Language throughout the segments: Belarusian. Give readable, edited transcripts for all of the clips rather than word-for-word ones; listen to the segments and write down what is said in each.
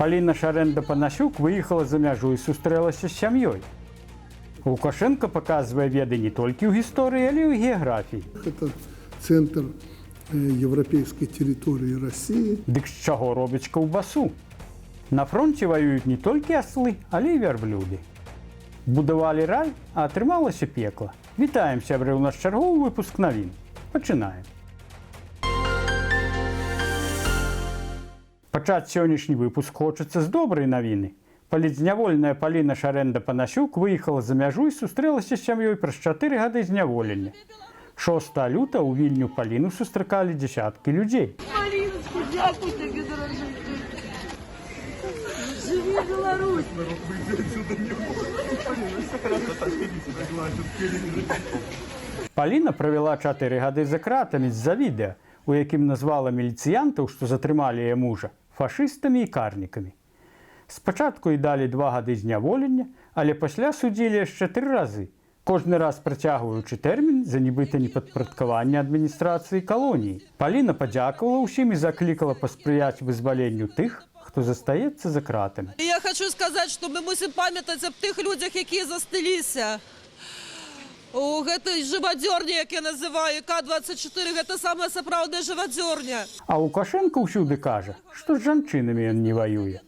Паліна Шарэнда-Панасюк выехала за мяжу і сустрэлася з сям'ёй. Лукашенко паказвае веды не толькі ў гісторыі, але і ў геаграфіі. Это центр европейской территории России. Дык з чаго робяць каўбасу? На фронте воююць не толькі аслы, але і вярблюды. Будавалі рай, а атрымалася пекла. Вітаем, сябры, у нас чарговы выпуск навін. Пачынаем. Пачаць сённяшні выпуск хочацца з добрай навіны. Паліцнявольная Паліна Шарэнда-Панасюк выехала за мяжу і сустрэлася з сям'ёй праз 4 гады зняволення. 6 лютага ў Вільню Паліну сустракалі дзесяткі людзей. Паліночку, дзякуй табе, даражэнька. Жыві Беларусь! Паліна правяла 4 гады за кратамі з-за відэа, у якім назвала міліцыянтаў, што затрымалі яе мужа, фашыстамі і карнікамі. Спачатку і далі 2 гады зняволення, але пасля судзілі яшчэ 3 разы, кожны раз працягваючы тэрмін за нібыта непадпарадкаванне адміністрацыі калоніі. Паліна падзякавала ўсім і заклікала паспрыяць вызваленню тых, хто застаецца за кратамі. Я хочу сказаць, што мы мусім памятаць аб тых людзях, якія застыліся. У гэтай жывадзёрні, як я называю, К-24, гэта самая сапраўдная жывадзёрня. А Лукашенко ўсюды кажа, што з жанчынамі ён не ваюе.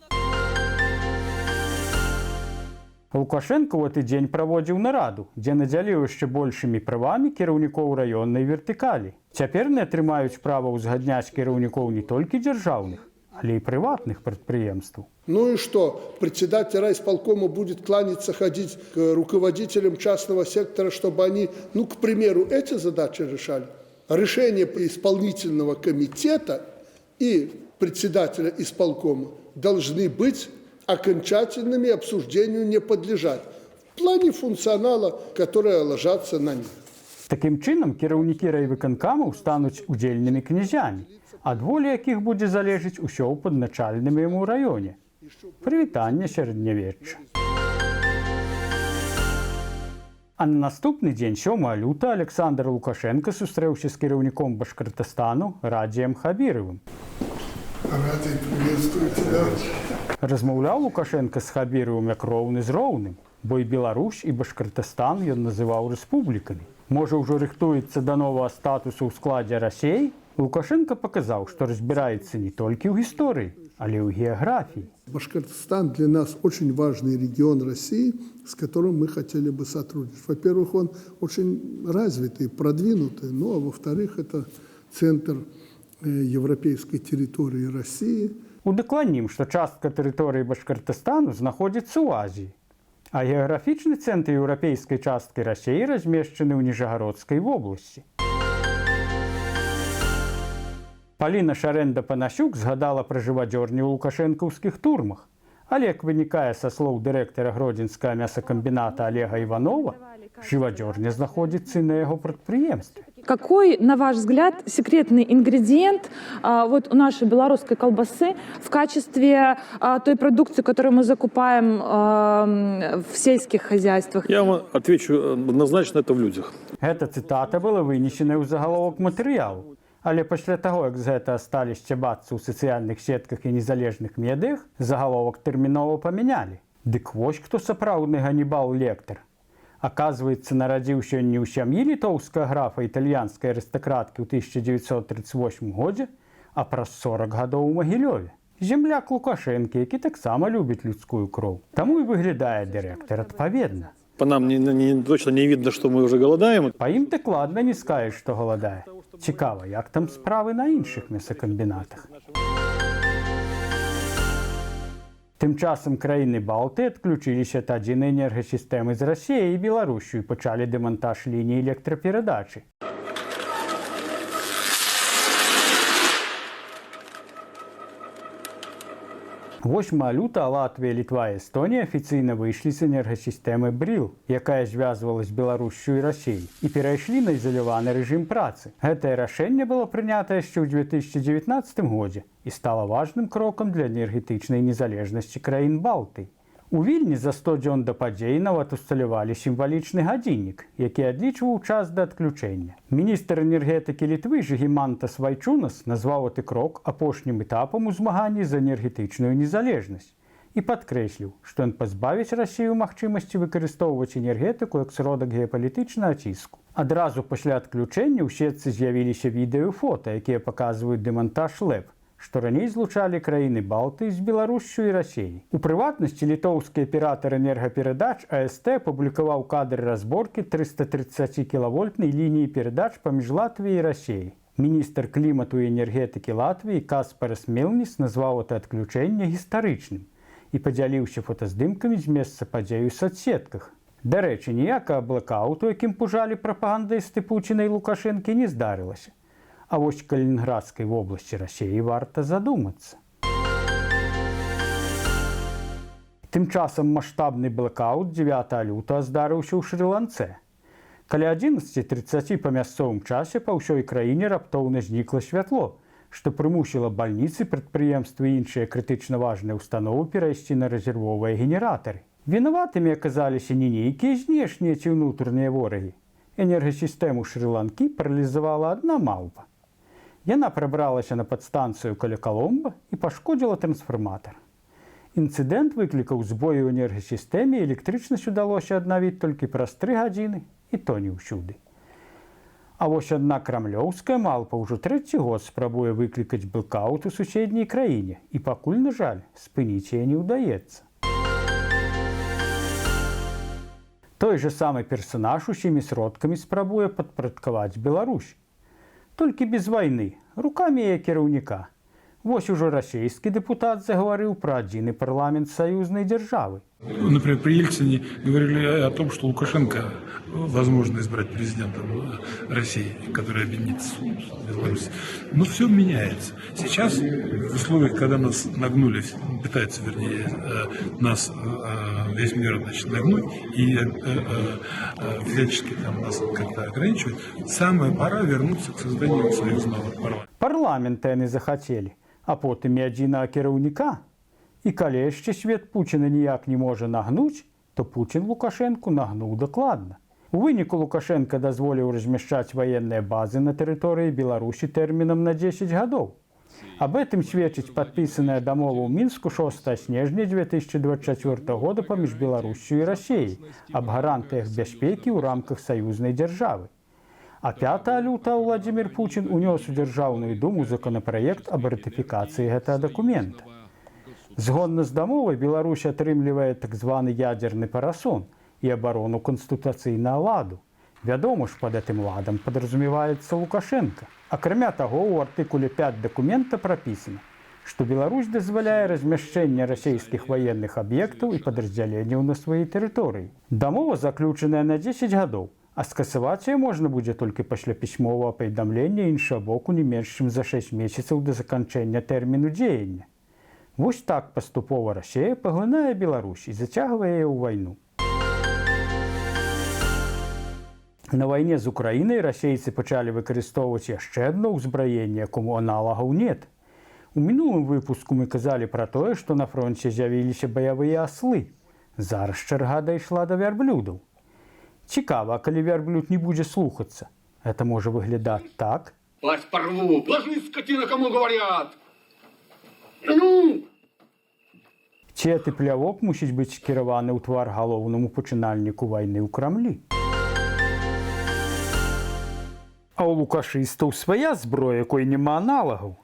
Лукашенко ў гэты дзень праводзіў нараду, дзе надзяліў яшчэ большымі правамі кіраўнікоў раённай вертыкалі. Цяпер не атрымаюць права ўзгадняць кіраўнікоў не толькі дзяржаўных, але и приватных предприемств. Ну и что? Председатель райисполкома будет кланяться, ходить к руководителям частного сектора, чтобы они, ну, к примеру, эти задачи решали. Решения исполнительного комитета и председателя исполкома должны быть окончательными, обсуждению не подлежать. В плане функционала, которые ложатся на них. Таким чином, кіраўнікі райвыканкамаў стануць удзельнымі князямі, ад волі якіх будзе залежыць усё ў падначальным яму раёне. Прывітанне сярэднявечча. А на наступны дзень, 7 лютага, Александр Лукашенко сустрэўся з кіраўніком Башкортастану Радзіем Хабіровым. Радий, приветствую тебя. Размаўляў Лукашенко з Хабіровым як роўны з роўным, бо і Беларусь, і Башкортастан ён называў рэспублікамі. Можа, ўжо рыхтуецца да новага статусу ў складзе Расіі? Лукашенко показал, что разбирается не только в истории, але и в географии. Башкортостан для нас очень важный регион России, с которым мы хотели бы сотрудничать. Во-первых, он очень развитый, продвинутый, ну а во-вторых, это центр европейской территории России. Удакладнім, что частка территории Башкортостану находится в Азии, а географичный центр европейской частки России размещены в Нижегородской области. Паліна Шарэнда-Панасюк згадала пра жывадзёрні ў лукашэнкаўскіх турмах. Але, як вынікае са слоў дырэктара гродзенскага мясакамбіната Олега Иванова, жывадзёрня знаходзіцца і на яго прадпрыемстве. Какой, на ваш взгляд, секретный ингредиент вот у нашей белорусской колбасы в качестве той продукции, которую мы закупаем в сельских хозяйствах? Я вам отвечу однозначно, это в людях. Гэта цытата была вынесена ў загаловак матэрыялу. Але пасля таго, як з гэта сталі сцябацца ў сацыяльных сетках і незалежных медыях, загаловак тэрмінова памянялі. Дык вось хто сапраўдны Ганібал Лектар. Аказваецца, нарадзіўся не ў сям'і літоўскага графа італьянскай арыстакраткі ў 1938 годзе, а праз 40 гадоў у Магілёве. Земляк Лукашэнкі, які таксама любіць людскую кроў. Таму і выглядае дырэктар адпаведна. По нам точно не видно, что мы уже голодаем. Па ім дакладна не скажеш, што галадае. Цікава, як там справы на іншых мясакамбінатах. Тым часам краіны Балты адключыліся ад адзінай энергасістэмы з Расіяй і Беларусю і пачалі дэмантаж ліній электраперадачы. 8 лютага Латвія, Літва і Эстонія афіцыйна выйшлі з энергасістэмы БРИЛ, якая звязвала з Беларуссю і Расіяй, і перайшлі на ізаляваны рэжым працы. Гэтае рашэнне было прынята яшчэ ў 2019 годзе і стала важным крокам для энергетычнай незалежнасці краін Балты. У Вільні за 100 дзён да падзей нават усталявалі сімвалічны гадзіннік, які адлічваў час да адключэння. Міністр энергетыкі Літвы Жыгімантас Вайчунас назваў гэты крок апошнім этапам у змаганні за энергетычную незалежнасць і падкрэсліў, што ён пазбавіць Расію магчымасці выкарыстоўваць энергетыку як сродак геапалітычнага ціску. Адразу пасля адключэння ў сетцы з'явіліся відэо і фота, якія паказваюць дэмантаж ЛЭП, што раней злучалі краіны Балтыі з Беларуссю і Расіяй. У прыватнасці літоўскі аператар энергаперадач АСТ публікаваў кадры разборкі 330-кілавольтнай лініі перадач паміж Латвіяй і Расіяй. Міністр клімату і энергетыкі Латвіі Каспарас Мелніс назваў гэта адключэнне гістарычным і падзяліўся фотаздымкамі з месца падзею ў соцсетках. Дарэчы, ніякага блэкауту, якім пужалі прапагандысты Пуціна і Лукашэнкі, не здарылася. А вось Калінінградскай вобласці Расіі варта задумацца. Тым часам маштабны блэкаут 9 лютага здарыўся ў Шры-Ланцэ. Каля 11:30 па мясцовым часе па ўсёй краіне раптоўна знікла святло, што прымусіла бальніцы, прадпрыемствы і іншыя крытычна важныя ўстановы перайсці на рэзервовыя генератары. Вінаватымі аказаліся не нейкія знешнія ці ўнутраныя ворагі. Энергасістэму Шры-Ланкі паралізавала адна маўпа. Яна прабралася на падстанцыю каля Каломба і пашкодзіла трансфарматар. Інцыдэнт выклікаў збой у энергасістэме, і электрычнасць удалося аднавіць толькі праз 3 гадзіны, і то не ўсюды. А вось адна крамлёўская малпа ўжо 3-й год спрабуе выклікаць блэкаут у суседняй краіне, і пакуль, на жаль, спыніць яе не ўдаецца. Той жа самы персанаж усімі сродкамі спрабуе падпарадкаваць Беларусь. Толькі без вайны, рукамі яе кіраўніка. Вось ужо расійскі дэпутат загаварыў пра адзіны парламент саюзнай дзяржавы. Например, при Ельцине говорили о том, что Лукашенко возможно избрать президентом России, который объединится с Беларусью. Но все меняется. Сейчас, в условиях, когда нас нагнули, пытаются, вернее, нас весь мир нагнуть и всячески там нас как-то ограничивать, самая пора вернуться к созданию союзного парламента. Парламента яны захацелі, а потым і адзінага кіраўніка. І калі яшчэ свет Пуціна ніяк не можа нагнуць, то Пуцін Лукашэнку нагнуў дакладна. У выніку Лукашенко дазволіў размяшчаць ваенныя базы на тэрыторыі Беларусі тэрмінам на 10 гадоў. Аб гэтым сведчыць падпісаная дамова ў Мінску 6 снежня 2024 года паміж Беларуссю і Расіяй аб гарантыях бяспекі ў рамках саюзнай дзяржавы. А 5 лютага Владзімір Пуцін унёс у Дзяржаўную думу законапраект аб ратыфікацыі гэтага дакумента. Згодна з дамовай, Беларусь атрымлівае так званы ядзерны парасон і абарону канстытуцыйнага ладу. Вядома ж, пад гэтым ладам падразумеваецца Лукашенко. Акрамя таго, у артыкуле 5 дакумента прапісана, што Беларусь дазваляе размяшчэнне расійскіх ваенных аб'ектаў і падраздзяленняў на сваёй тэрыторыі. Дамова заключаная на 10 гадоў, а скасаваць яе можна будзе толькі пасля пісьмовага паведамлення іншага боку не менш чым за 6 месяцаў да заканчэння тэрміну дзеяння. Вось так паступова Расія паглынае Беларусь і зацягвае яе ў вайну. На вайне з Украінай расейцы пачалі выкарыстоўваць яшчэ адно ўзбраенне, якому аналагаў нет. У мінулым выпуску мы казалі пра тое, што на фронце з'явіліся баявыя аслы. Зараз чарга дайшла да вярблюдаў. Цікава, калі вярблюд не будзе слухацца. Гэта можа выглядаць так. Пасть порву! Ложись, скотина, кому говорят! Ну! Ці гэты плявок мусіць быць скіраваны ў твар галоўнаму пачынальніку вайны ў Крамлі. А ў лукашыстаў свая зброя, якой няма аналагаў.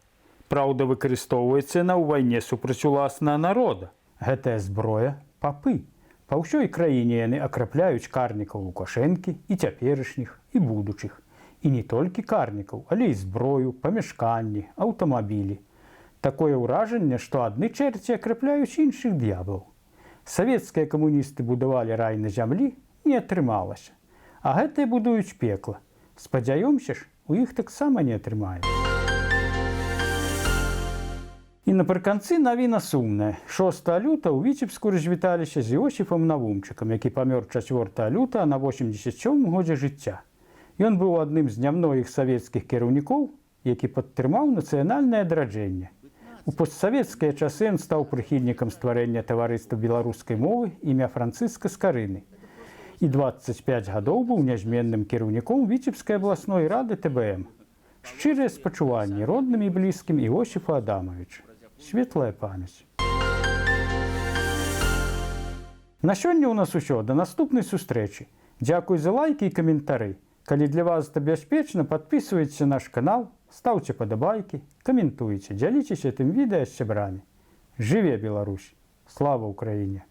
Праўда, выкарыстоўваецца яна ў вайне супраць уласнага народа. Гэтая зброя – папы. Па ўсёй краіне яны акрапляюць карнікаў Лукашэнкі і цяперашніх, і будучых. І не толькі карнікаў, але і зброю, памяшканні, аўтамабілі. Такое ўражанне, што адны чэрці акрапляюць іншых д'яблаў. Савецкія камуністы будавалі рай на зямлі, не атрымалася. А гэтыя будуюць пекла. Спадзяёмся ж, у іх таксама не атрымаецца. І напрыканцы навіна сумная. 6 лютага ў Віцебску развіталіся з Іосіфам Навумчыкам, які памёр 4 лютага на 87 годзе жыцця. Ён быў адным з нямногіх савецкіх кіраўнікоў, які падтрымаў нацыянальнае адраджэнне. У постсавецкія часы ён стаў прыхільнікам стварэння таварыства беларускай мовы імя Францыска Скарыны. І 25 гадоў быў нязменным кіраўніком Віцебскай абласной рады ТБМ. Шчырыя спачуванні родным і блізкім Іосіфу Адамавічу. Светлая памяць. На сёння ў нас усё. Да наступнай сустрэчы. Дзякуй за лайкі і каментары. Калі для вас это бяспечна, подписывайтесь на наш канал, ставьте падабайкі, каментуйце, дзяліцеся гэтым відэа з сябрамі. Жыве Беларусь! Слава Украіне!